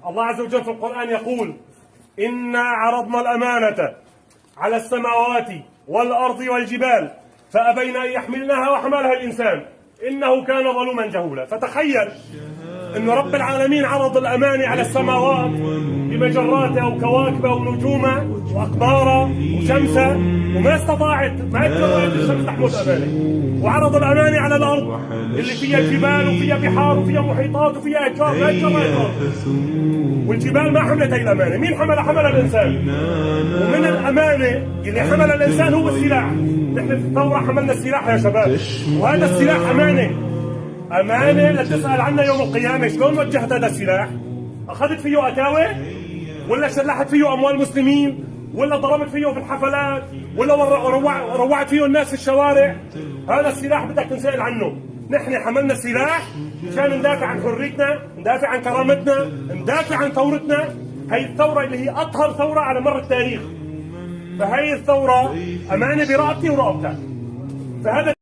الله عز وجل في القرآن يقول: إنا عرضنا الأمانة على السماوات والأرض والجبال فأبين أن يحملنها وحملها الإنسان إنه كان ظلوما جهولا. فتخيل أن رب العالمين عرض الأمانة على السماوات بمجراتها وكواكبها ونجومها وأقمارها وشمسها، وما استطاعت، ما تجرأت الشمس تحمل أمانة. وعرض الأمانة على الأرض اللي فيها جبال وفيها بحار وفيها محيطات وفيها أشجار، ما تجرأت. والجبال ما حملت هي الأمانة، مين حملها؟ حملها الإنسان. ومن الأمانة اللي حملها الإنسان هو السلاح. نحن في الثورة حملنا السلاح يا شباب، وهذا السلاح أمانة. أمانة لتسأل عنها يوم القيامة. شلون وجهت هذا السلاح؟ أخذت فيه أتاوة؟ ولا شلحت فيه أموال المسلمين؟ ولا ضربت فيه في الحفلات؟ ولا روعت فيه الناس في الشوارع؟ هذا السلاح بدك تنسأل عنه. نحن حملنا سلاح مشان ندافع عن حريتنا، ندافع عن كرامتنا، ندافع عن ثورتنا. هي الثورة اللي هي أطهر ثورة على مر التاريخ. فهي الثورة أمانة برقبتي ورقبتك. فهذا